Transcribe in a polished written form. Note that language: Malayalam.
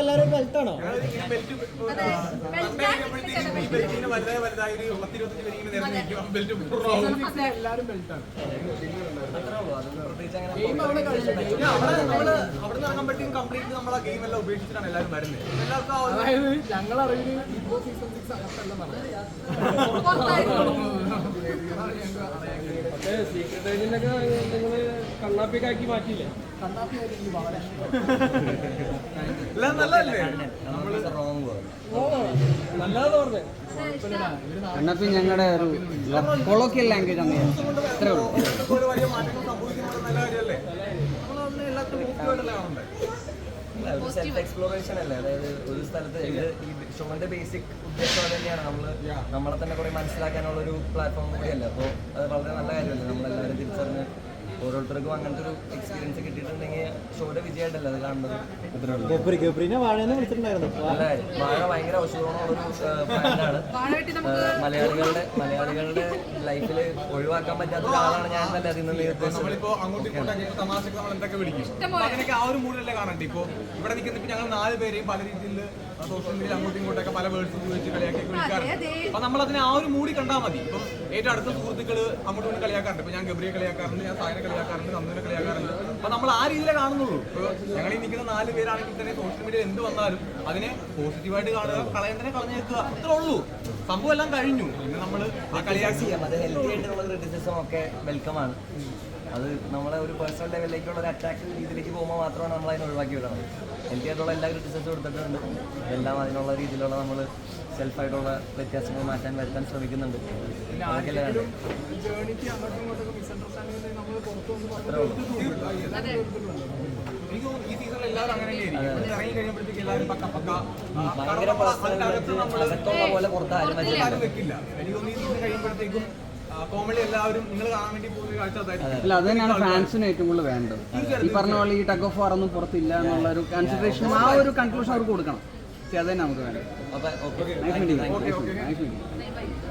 നിങ്ങളെല്ലാരും ബെൽറ്റാണോ? എല്ലാരും ബെൽറ്റാണ്. അതായത് ഞങ്ങൾ അറിയുന്നത് ബിഗ് ബോസ് സീസൺ 6 അകത്തല്ലെന്നാണ്. സീക്രട്ട് ഏജന്റൊക്കെ നിങ്ങള് കണ്ണാപ്പിക്കാക്കി മാറ്റിയില്ലേ? കണ്ണാപ്പിയായിട്ട് വളരെ നല്ലതാന്ന് പറഞ്ഞേ. കണ്ണപ്പി ഞങ്ങളുടെ ഒരു കൊളോക്കിയൽ ലാംഗ്വേജ് അങ്ങനെ അത്രേ ഉള്ളൂ. ഒരു സെൽഫ് എക്സ്പ്ലോറേഷൻ അല്ലേ, അതായത് ഒരു സ്ഥലത്ത് ഇത് ഈ ഷോന്റെ ബേസിക് ഉദ്ദേശം അത് തന്നെയാണ്, നമ്മളെ തന്നെ കുറെ മനസ്സിലാക്കാനുള്ള ഒരു പ്ലാറ്റ്ഫോം കൂടിയല്ല. അപ്പോൾ അത് വളരെ നല്ല കാര്യമല്ലേ, നമ്മളെല്ലാവരും തിരിച്ചറിഞ്ഞ് ഓരോരുത്തർക്കും അങ്ങനത്തെ ഒരു എക്സ്പീരിയൻസ് കിട്ടിയിട്ടുണ്ടെങ്കിൽ ഷോയുടെ വിജയമായിട്ടല്ലേ അത് കാണുന്നത്. വാഴനെ വിളിച്ചിട്ടുണ്ടായിരുന്നു. നല്ല കാര്യം. വാഴ ഭയങ്കര ഔഷധമുള്ളൊരു ബ്രാൻഡാണ്. മലയാളികളുടെ ലൈഫിൽ ഒഴിവാക്കാൻ പറ്റാത്ത ഒരാളാണ് ഞാൻ തന്നെ അതിൽ നിന്ന് അങ്ങനെയൊക്കെ ആ ഒരു മൂഡിലല്ലേ കാണണ്ടേ. ഇപ്പോൾ ഇവിടെ നിൽക്കുന്ന ഞങ്ങൾ 4 പേരെയും പല രീതിയിൽ സോഷ്യൽ മീഡിയയിൽ അങ്ങോട്ടും ഇങ്ങോട്ടൊക്കെ പല വേർഡ്സ് ഉപയോഗിച്ച് കളിയാക്കി വിളിക്കാറുണ്ട്. അപ്പൊ നമ്മളതിനെ ആ ഒരു മൂടി കണ്ടാൽ മതി. ഇപ്പം ഏറ്റവും അടുത്ത സുഹൃത്തുക്കൾ അങ്ങോട്ടും ഇങ്ങോട്ട് കളിയാക്കാറുണ്ട്. ഇപ്പൊ ഞാൻ ഗബ്രിയെ കളിയാക്കാറുണ്ട്, ഞാൻ സായനെ കളിയാക്കാറുണ്ട്, നന്ദുവിനെ കളിയാക്കാറുണ്ട്. അപ്പൊ നമ്മൾ ആ രീതിയിലേ കാണുന്നുള്ളൂ. ഇപ്പോൾ ഞങ്ങൾ ഈ നിൽക്കുന്ന 4 പേരാണെങ്കിൽ തന്നെ സോഷ്യൽ മീഡിയയിൽ എന്ത് വന്നാലും അതിനെ പോസിറ്റീവായിട്ട് കാണുക, കളയുന്നതിനെ കളഞ്ഞേക്കുക, അത്രേ ഉള്ളൂ. സംഭവം എല്ലാം കഴിഞ്ഞു. പിന്നെ നമ്മൾ ആ കളിയാക്കി ചെയ്യാം. അത് ഹെൽത്തി ആയിട്ടുള്ള ക്രിറ്റിസിസം ഒക്കെ വെൽക്കം ആണ്. അത് നമ്മളെ ഒരു പേഴ്സണൽ ലെവലിലേക്കുള്ള ഒരു അട്രാക്റ്റീവ് രീതിയിലേക്ക് പോകുമ്പോൾ മാത്രമാണ് നമ്മൾ അതിനെ ഒഴിവാക്കി വിടണം. ഹെൽത്തി ആയിട്ടുള്ള എല്ലാ ക്രിറ്റിസിസും കൊടുത്തിട്ടുണ്ട്. എല്ലാം അതിനുള്ള രീതിയിലുള്ള നമ്മൾ സെൽഫായിട്ടുള്ള വ്യത്യാസങ്ങൾ വരുത്താൻ ശ്രമിക്കുന്നുണ്ട്. ജേണിക്ക് അങ്ങോട്ടും ഇങ്ങോട്ടൊക്കെ മിസ്അണ്ടർസ്റ്റാൻഡിംഗ് നമ്മൾ പുറത്തു വന്ന് എനിക്ക് തോന്നുന്നു ഈ സീസണിൽ എല്ലാവരും അങ്ങനെ തന്നെയായിരിക്കും. ഇറങ്ങി കഴിയുമ്പോഴത്തേക്ക് എല്ലാവരും പക്ക ഭയങ്കര അകത്തുള്ള പോലെ പുറത്താരും വെക്കില്ല. എനിക്ക് തോന്നുന്നു ഈ സീസൺ കഴിയുമ്പോഴത്തേക്കും കോമഡി എല്ലാവരും നിങ്ങൾ കാണാൻ വേണ്ടി പോകുന്ന കാഴ്ച അതായിരിക്കും. അല്ല, അത് തന്നെയാണ് ഫാൻസിന് ഏറ്റവും കൂടുതൽ വേണ്ടത്. ഈ പറഞ്ഞ പോലെ ഈ ടഗ് ഓഫ് വാർ ഒന്നും പുറത്തില്ല എന്നുള്ള ഒരു കൺസിഡറേഷൻ, ആ ഒരു കൺക്ലൂഷൻ അവർക്ക് കൊടുക്കണം. അത് തന്നെ നമുക്ക് വേണ്ടത്.